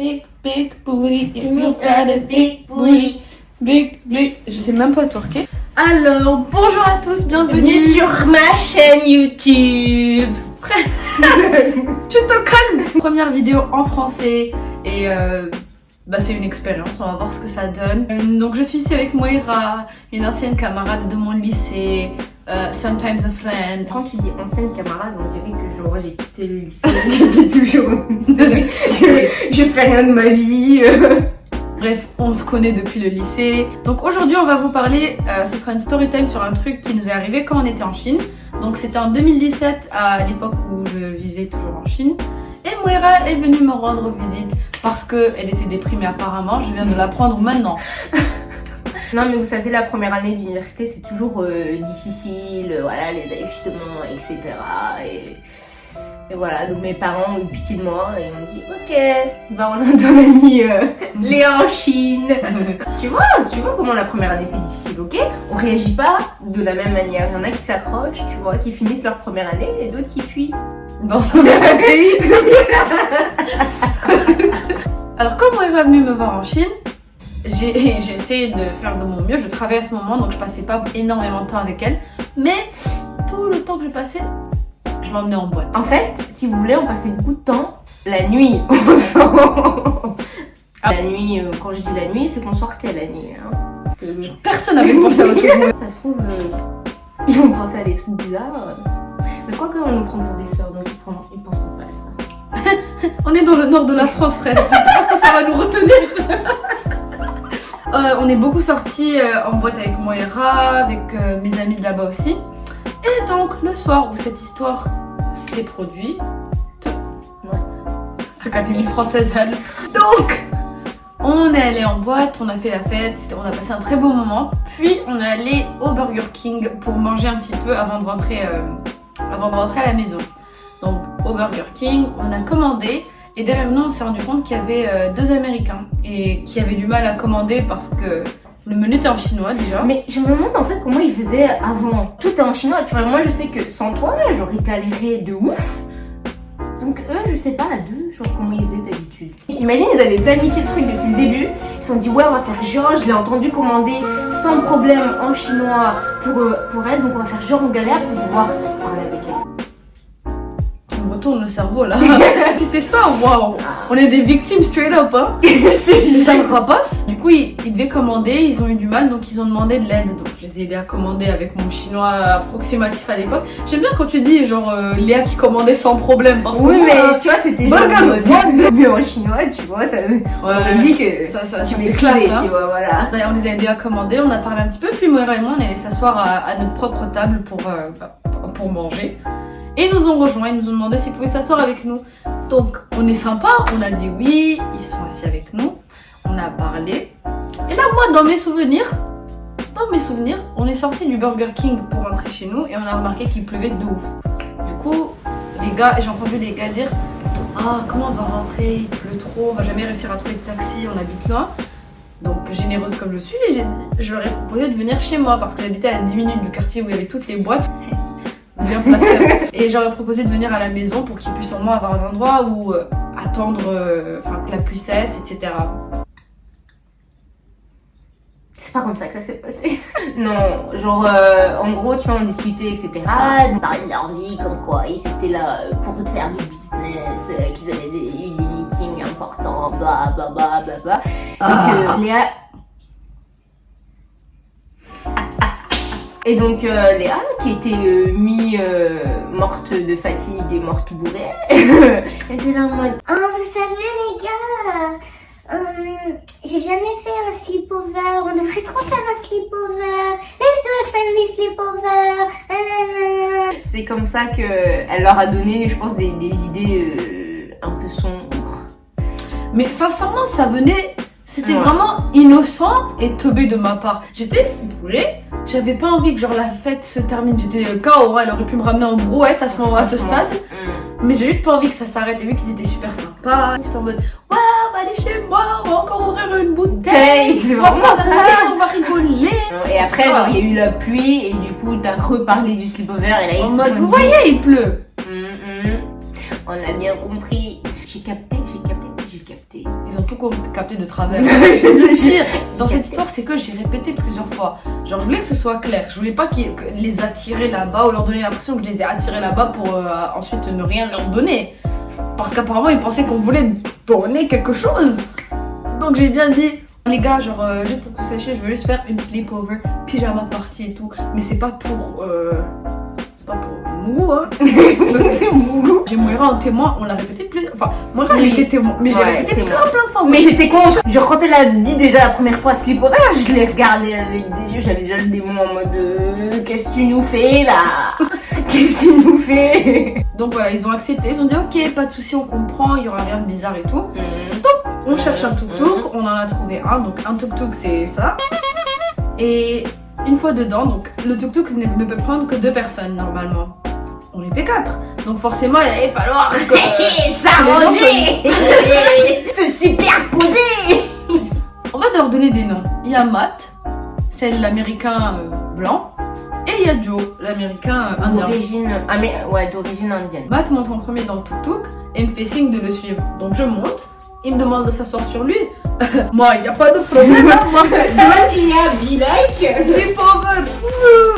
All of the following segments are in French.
Big, big booty, if you got a big booty. Big, big. Je sais même pas twerker. Alors, bonjour à tous, bienvenue sur ma chaîne YouTube. Tu te calmes. Première vidéo en français et c'est une expérience, on va voir ce que ça donne. Donc je suis ici avec Moira, une ancienne camarade de mon lycée, sometimes a friend. Quand tu dis ancienne camarade, on dirait que genre j'ai quitté le lycée, que j'ai toujours au lycée, que je fais rien de ma vie. Bref, on se connaît depuis le lycée. Donc aujourd'hui on va vous parler, ce sera une story time sur un truc qui nous est arrivé quand on était en Chine. Donc c'était en 2017, à l'époque où je vivais toujours en Chine. Et Moira est venue me rendre visite parce qu'elle était déprimée apparemment, je viens de l'apprendre maintenant. Non mais vous savez, la première année d'université c'est toujours difficile, voilà, les ajustements, etc. Et voilà, donc mes parents ont eu pitié de moi et m'ont dit ok, va rejoindre ton amie Léa en Chine. tu vois comment la première année c'est difficile, ok? On réagit pas de la même manière, il y en a qui s'accrochent, tu vois, qui finissent leur première année et d'autres qui fuient. Dans son pays. Alors quand Moira est venue me voir en Chine, j'ai essayé de faire de mon mieux, je travaillais à ce moment donc je passais pas énormément de temps avec elle, mais tout le temps que je passais, je m'emmenais en boîte. En fait, si vous voulez, on passait beaucoup de temps la nuit ensemble. La nuit, quand je dis la nuit, c'est qu'on sortait la nuit. Hein. Parce que personne n'avait pensé à autre chose. Ça se trouve, ils vont penser à des trucs bizarres. Mais quoi qu'on nous prend pour des sœurs, donc ils pensent qu'on fasse ça. On est dans le nord de la France, frère. Je pense que ça va nous retenir. On est beaucoup sortis en boîte avec Moira, avec mes amis de là-bas aussi. Et donc, le soir où cette histoire s'est produite, Académie française, elle. Donc, on est allé en boîte, on a fait la fête, on a passé un très beau moment. Puis, on est allé au Burger King pour manger un petit peu avant de rentrer à la maison. Donc, au Burger King, on a commandé. Et derrière nous, on s'est rendu compte qu'il y avait deux Américains et qui avaient du mal à commander parce que le menu était en chinois déjà. Mais je me demande en fait comment ils faisaient avant. Tout est en chinois, tu vois. Moi je sais que sans toi, j'aurais galéré de ouf. Donc eux, je sais pas, à deux, genre comment ils faisaient d'habitude. Imagine, ils avaient planifié le truc depuis le début. Ils se sont dit ouais, on va faire genre, je l'ai entendu commander sans problème en chinois pour elle. Donc on va faire genre on galère pour pouvoir parler avec elle. Tourne le cerveau là. C'est ça, waouh. On est des victimes straight up, hein. C'est ça me rapace. Du coup, ils devaient commander, ils ont eu du mal, donc ils ont demandé de l'aide. Donc je les ai aidés à commander avec mon chinois approximatif à l'époque. J'aime bien quand tu dis genre Léa qui commandait sans problème. Parce oui, que, mais tu vois, c'était genre mais en chinois, tu vois, ça on dit que ça tu fait classe, hein. Tu vois, voilà. On les a aidés à commander, on a parlé un petit peu, puis Moira et moi, on est allés s'asseoir à notre propre table pour manger. Et ils nous ont rejoints, ils nous ont demandé s'ils pouvaient s'asseoir avec nous. Donc on est sympa, on a dit oui, ils sont assis avec nous, on a parlé. Et là moi dans mes souvenirs, on est sorti du Burger King pour rentrer chez nous et on a remarqué qu'il pleuvait de ouf. Du coup, j'ai entendu les gars dire ah comment on va rentrer, il pleut trop, on va jamais réussir à trouver de taxi, on habite loin. Donc généreuse comme je suis, je leur ai proposé de venir chez moi parce que j'habitais à 10 minutes du quartier où il y avait toutes les boîtes. Bien placé. Et j'aurais proposé de venir à la maison pour qu'ils puissent au moins avoir un endroit où attendre que la pluie cesse, etc. C'est pas comme ça que ça s'est passé. Non, genre en gros tu vois on discutait etc. Ils parlaient de leur vie comme quoi ils étaient là pour faire du business, qu'ils avaient eu des meetings importants, bla bla bla bla bla. Léa... Et donc Léa, qui était morte de fatigue et morte bourrée, elle était là en mode vous savez les gars, j'ai jamais fait un sleepover, on devrait trop faire un sleepover, let's do a friendly sleepover. C'est comme ça qu'elle leur a donné, je pense, des idées un peu sombres. Mais sincèrement, ça venait... C'était vraiment innocent et teubé de ma part. J'étais bourrée, j'avais pas envie que genre la fête se termine. J'étais KO, elle aurait pu me ramener en brouette à ce stade. Mais j'ai juste pas envie que ça s'arrête. Et vu qu'ils étaient super sympas, j'étais en mode ouais, on va aller chez moi, on va encore ouvrir une bouteille. C'est vraiment ça. On va rigoler. Et après, genre il y a eu la pluie et du coup t'as reparlé du sleepover et là en mode vous voyez, il pleut. On a bien compris. J'ai capté. capté. Ils ont tout capté de travers. Le pire dans cette histoire, c'est que j'ai répété plusieurs fois. Genre, je voulais que ce soit clair. Je voulais pas que les attirer là-bas ou leur donner l'impression que je les ai attirés là-bas pour ensuite ne rien leur donner. Parce qu'apparemment, ils pensaient qu'on voulait donner quelque chose. Donc, j'ai bien dit, les gars, genre, juste pour que vous sachiez, je veux juste faire une sleepover, pyjama party et tout. Mais c'est pas pour. C'est pas pour mon goût, hein. J'ai Moira en témoin, on l'a répété plus. Enfin, Moira, elle était témoin. Mais j'ai répété plein de fois. Mais j'étais con. Genre, quand elle a dit déjà la première fois sleepover, je l'ai regardé avec des yeux. J'avais déjà le démon en mode qu'est-ce que tu nous fais là? Qu'est-ce que tu nous fais? Donc voilà, ils ont accepté. Ils ont dit ok, pas de souci, on comprend, il y aura rien de bizarre et tout. Donc, on cherche un tuk-tuk. On en a trouvé un. Donc, un tuk-tuk, c'est ça. Et une fois dedans, donc le tuk-tuk ne peut prendre que 2 personnes normalement. On était 4. Donc forcément, il allait falloir que s'arranger, se superposer. On va leur donner des noms. Il y a Matt, c'est l'américain blanc, et il y a Joe, l'américain indien. D'origine indienne. Matt monte en premier dans le tuk-tuk et me fait signe de le suivre. Donc je monte, il me demande de s'asseoir sur lui. Moi, il n'y a pas de problème. Moi, be like sleepover.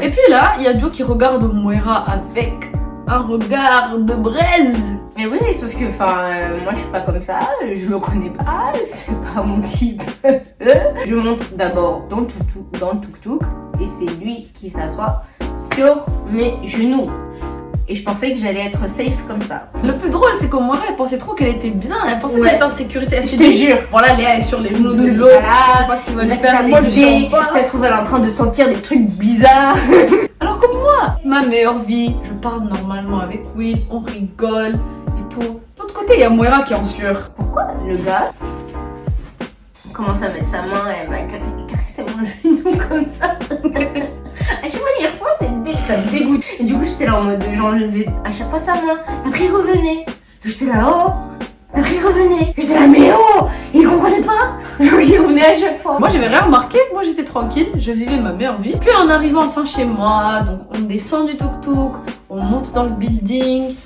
Et puis là, il y a Joe qui regarde Moira avec un regard de braise. Mais oui, sauf que, moi je suis pas comme ça, je le connais pas, c'est pas mon type. Je monte d'abord dans le tuk-tuk et c'est lui qui s'assoit sur mes genoux. Et je pensais que j'allais être safe comme ça. Le plus drôle, c'est que Moira, elle pensait trop qu'elle était bien, elle pensait qu'elle était en sécurité. Elle je te jure. Voilà, Léa est sur les genoux de l'autre, je sais pas ce qu'il va lui faire. Moi, ça se trouve, elle est en train de sentir des trucs bizarres. Alors que moi, ma meilleure vie, je parle normalement avec Will, on rigole et tout. De l'autre côté, il y a Moira qui est en sueur. Pourquoi le gars commence à mettre sa main et elle va caresser mon genou comme ça? À chaque fois que j'y repense, ça me dégoûte. Et du coup, j'étais là en mode, j'enlevais à chaque fois sa main. Après, il revenait. J'étais là, oh. Après, il revenait. J'étais là, mais oh. Il comprenait pas. Il revenait à chaque fois. Moi, j'avais rien remarqué. Moi, j'étais tranquille. Je vivais ma meilleure vie. Puis, en arrivant enfin chez moi, donc on descend du tuk-tuk, on monte dans le building.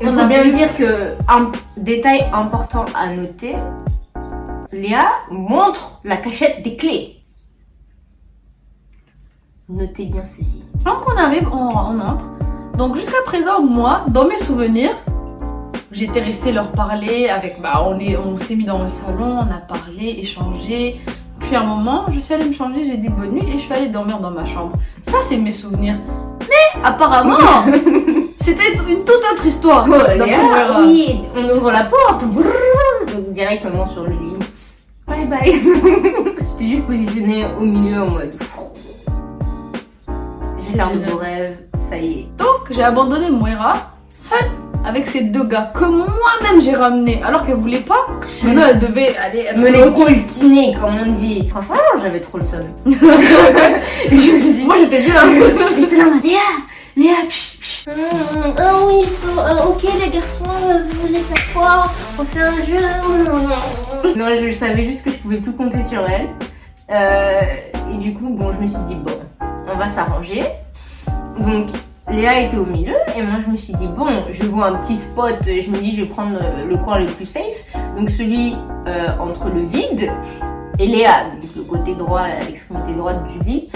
Il faut bien dire que, un détail important à noter, Léa montre la cachette des clés. Notez bien ceci. Quand on arrive, on entre. Donc jusqu'à présent, moi, dans mes souvenirs, j'étais restée leur parler avec... on s'est mis dans le salon, on a parlé, échangé. Puis à un moment, je suis allée me changer, j'ai dit bonne nuit et je suis allée dormir dans ma chambre. Ça, c'est mes souvenirs. Mais apparemment, c'était une toute autre histoire. Oui, on ouvre la porte. Donc directement sur le lit. Bye bye. J'étais juste positionnée au milieu en mode... faire de beaux rêves, ça y est. Donc j'ai abandonné Moira seule avec ces 2 gars que moi-même j'ai ramenés alors qu'elle voulait pas. Maintenant elle devait aller me les coltiner comme on dit. Franchement j'avais trop le seum. Moi j'étais bien. J'étais là Léa, psh. Oui, ok les garçons, vous voulez faire quoi? On fait un jeu? Non, je savais juste que je pouvais plus compter sur elle. Et du coup, bon, je me suis dit, bon, on va s'arranger. Donc, Léa était au milieu et moi je me suis dit, bon, je vois un petit spot, je me dis, je vais prendre le coin le plus safe. Donc, celui entre le vide et Léa, donc le côté droit, l'extrémité droite du lit.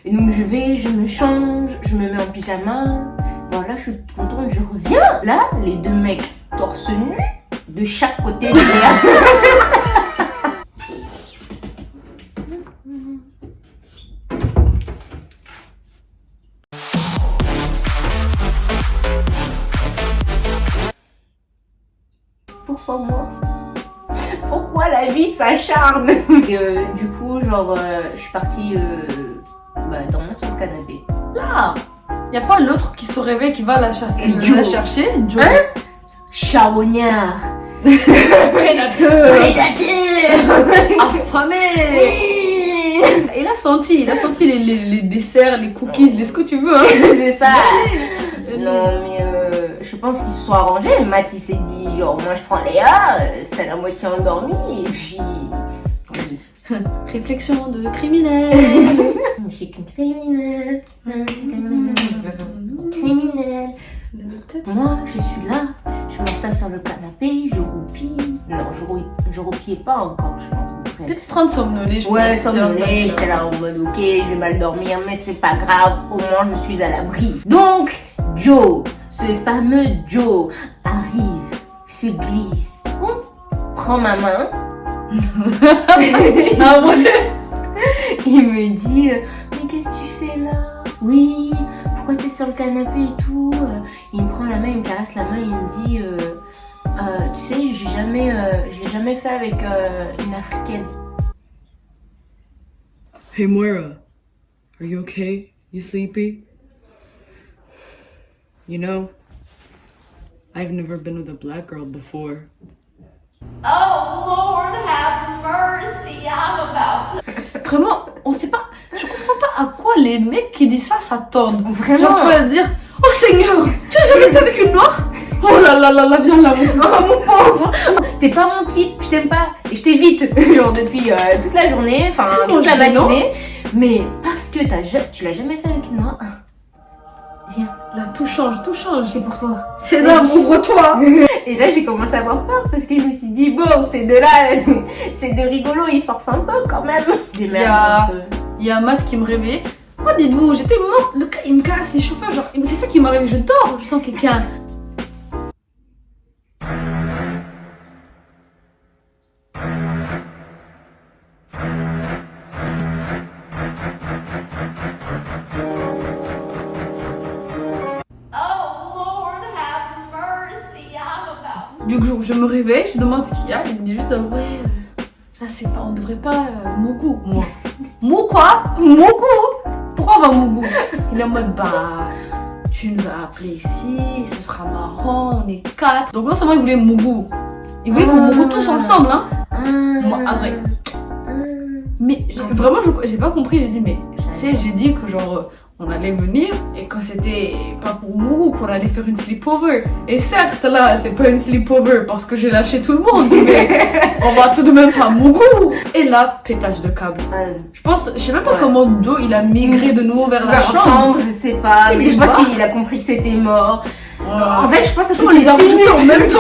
Et donc, je me change, je me mets en pyjama. Voilà, je suis contente, je reviens. Là, les 2 mecs torse nu de chaque côté de Léa. Pourquoi moi? Pourquoi la vie s'acharne? Du coup, je suis partie dormir sur le canapé. Là, y a pas l'autre qui se réveille qui va la chercher, Joe. Hein? Charognard. Prédateur. Affamé. Il a senti les desserts, les cookies, ce que tu veux. Hein. C'est ça. Non, mais je pense qu'ils se sont arrangés. Matt, il s'est dit, genre, moi je prends Léa, c'est la moitié endormie, et puis... Réflexion de criminel. Je suis qu'une criminelle. Criminelle. Moi, je suis là, je m'installe sur le canapé, je roupille. Non, je je repliais pas encore, je pense. Bref. Peut-être 30 somnolés, je Ouais, pense. somnolée, j'étais là en mode ok, je vais mal dormir, mais c'est pas grave, au moins je suis à l'abri. Donc, Joe, ce fameux Joe, arrive, se glisse, prend ma main, Ah ouais. il me dit mais qu'est-ce que tu fais là? Oui, pourquoi t'es sur le canapé et tout? Il me prend la main, il me caresse la main, il me dit tu sais, je l'ai jamais fait avec une africaine. Hey Moira, are you okay? You sleepy? You know, I've never been with a black girl before. Oh Lord have mercy, I'm about to... Vraiment, on sait pas, je comprends pas à quoi les mecs qui disent ça s'attendent. Vraiment. Genre tu vas dire, oh Seigneur, tu as jamais été avec une noire? Oh là là là là, viens là. Oh mon pauvre, t'es pas mon type, je t'aime pas et je t'évite genre depuis toute la journée, enfin toute la matinée, mais parce que tu l'as jamais fait avec une noire. Viens, Là tout change, c'est pour toi. César, ouvre-toi. Et là j'ai commencé à avoir peur parce que je me suis dit bon, ces deux-là, c'est de rigolo, ils forcent un peu quand même. Des Il y merdes a- un peu. Il y a Matt qui me réveille. Moi dites-vous, j'étais morte, le gars il me caresse les cheveux, genre c'est ça qui m'arrive, je dors, je sens quelqu'un. Du coup, je me réveille, je demande ce qu'il y a, il me dit juste ouais, là c'est pas, on devrait pas Mougou, moi. Mou quoi? Mougou? Pourquoi on va Mougou? Il est en mode bah, tu nous as appelé ici, ce sera marrant, on est 4. Donc non seulement il voulait Mougou, il voulait qu'on Mougou tous ensemble, hein. Moi, avec. Mais vraiment, j'ai pas compris, j'ai dit mais, tu sais, j'ai dit que genre... on allait venir et que c'était pas pour Mougou qu'on allait faire une sleepover. Et certes, là, c'est pas une sleepover parce que j'ai lâché tout le monde, mais on va tout de même pas Mougou. Et là, pétage de câble. Je sais même pas comment Joe il a migré de nouveau vers la chambre. Je sais pas, mais Il je pense va. qu'il a compris que c'était mort. Ouais. En fait, je pense que ça On les a rajoutés en même temps.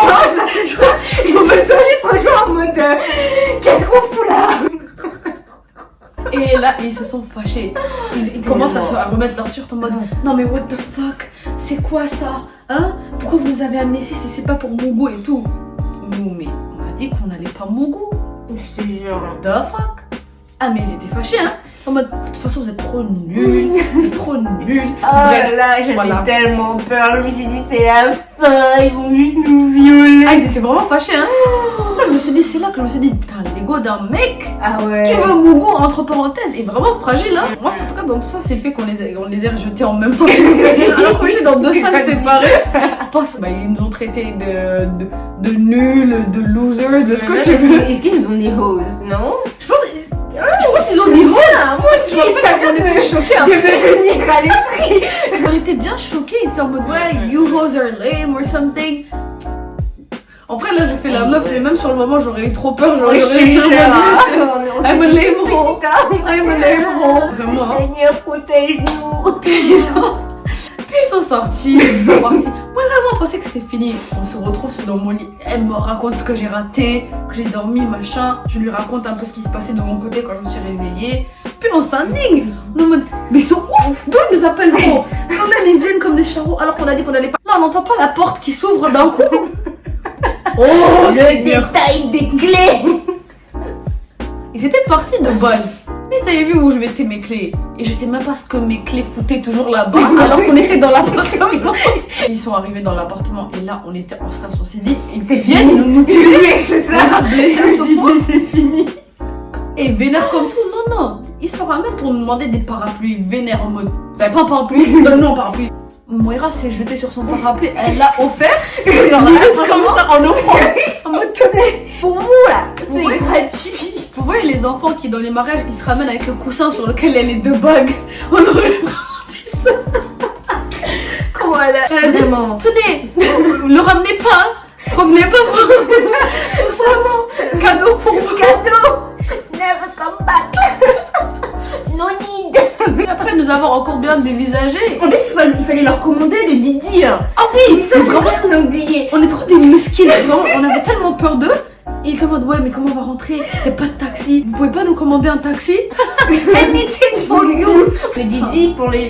Je pense qu'ils se sont juste rejoints en mode qu'est-ce qu'on fout là? Et là, ils se sont fâchés. Ils commencent à remettre leur t-shirt en mode non mais what the fuck, c'est quoi ça? Hein? Pourquoi vous nous avez amenés ici si c'est pas pour Mougou et tout? Nous, mais on a dit qu'on allait pas Mougou. Je te jure. The fuck? Ah mais ils étaient fâchés hein. En mode de toute façon vous êtes trop nuls, c'est trop nul. Oh là, j'avais voilà. tellement peur. Je me suis dit c'est la fin, ils vont juste nous violer. Ah ils étaient vraiment fâchés hein. Là je me suis dit, c'est là que je me suis dit putain l'ego d'un mec Ah ouais. qui veut Mougou entre parenthèses est vraiment fragile hein. Moi en tout cas dans tout ça c'est le fait qu'on les ait rejetés en même temps. Alors qu'on était dans deux salles séparées. Bah, ils nous ont traités de nuls, de losers, de ce que tu veux. Est-ce qu'ils nous ont dit hose, non? Je pense qu'ils ont dit Moi aussi, ça on était choqués. de me venir à l'esprit. On était bien choqués, ils étaient en mode ouais, you hoes are lame or something. En vrai, là, je fais la meuf, mais même sur le moment, j'aurais eu trop peur. J'aurais eu trop peur. I'm a lame hoe. I'm a lame hoe. Vraiment. Seigneur, protège-nous. Puis ils sont sortis, ils sont partis. Moi, vraiment, je pensais que c'était fini. On se retrouve dans mon lit. Elle me raconte ce que j'ai raté, que j'ai dormi, machin. Je lui raconte un peu ce qui se passait de mon côté quand je me suis réveillée. Puis on s'indigne. On est en mode, mais ils sont ouf. D'où ils nous appellent gros? Quand même, ils viennent comme des charros alors qu'on a dit qu'on allait pas. Là, on n'entend pas la porte qui s'ouvre d'un coup. Oh, Le Seigneur. détail des clés. Ils étaient partis de base. Mais ils avaient vu où je mettais mes clés. Et je sais même pas ce que mes clés foutaient toujours là-bas. Alors qu'on était dans l'appartement. Ils sont arrivés dans l'appartement. Et là, on était en stress. On s'est dit, ils viennent nous tuer. C'est ça. On a blessé à ce point. C'est fini. Et vénère comme tout. Non. Ils se ramènent pour nous demander des parapluies. Vénère en mode, vous avez pas un parapluie? Donne-nous un parapluie. Moira s'est jetée sur son parapluie. Elle l'a offert. Limite comme ça en offrant. En mode, tenez. Pour vous là, c'est Ouais. gratuit. Vous voyez les enfants qui dans les mariages ils se ramènent avec le coussin sur lequel il y a les deux bagues. On aurait vraiment dit ça. Comment elle a dit, vraiment. tenez, le ramenez pas, hein. Revenez pas pour ça. C'est un cadeau pour vous. Cadeau. Never come back. No need. Après nous avons encore bien dévisagé. En plus, il fallait leur commander le Didi. Ah oui, C'est vraiment on a oublié. on est trop des mesquines. Vraiment, on avait tellement peur d'eux. il était en mode ouais mais comment on va rentrer? Y a pas de taxi. Vous pouvez pas nous commander un taxi? Le Didi, pour les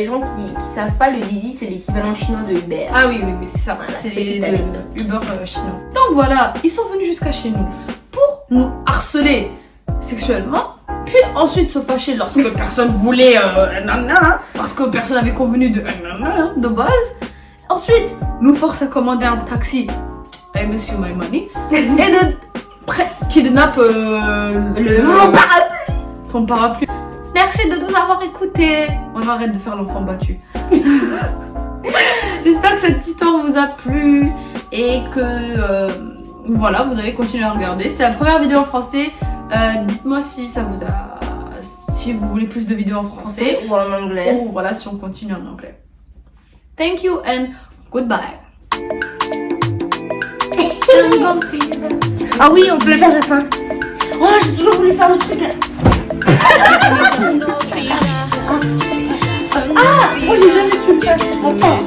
gens qui savent pas, le Didi c'est l'équivalent chinois de Uber. Ah oui, c'est ça. Voilà, C'est petite le anecdote. Uber chinois. Donc voilà, ils sont venus jusqu'à chez nous pour nous harceler sexuellement, puis ensuite se fâcher lorsque personne voulait parce que personne avait convenu de base. Ensuite, nous force à commander un taxi. Hey, monsieur, my money. Et de kidnappe Mon parapluie. ton parapluie. Merci de nous avoir écoutés. On arrête de faire l'enfant battu. J'espère que cette histoire vous a plu et que voilà, vous allez continuer à regarder. C'était la première vidéo en français. Dites-moi si ça vous a, si vous voulez plus de vidéos en français Ou en anglais. ou voilà si on continue en anglais. Thank you and goodbye. Ah oui, on peut le faire à la fin. Oh, j'ai toujours voulu faire le truc là. Moi j'ai jamais su le faire. Attends.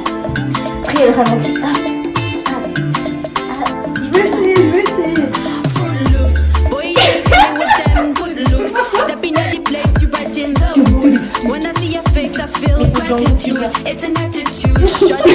Après, elle ralentit. Je vais essayer. When I see your face, I feel gratitude. It's an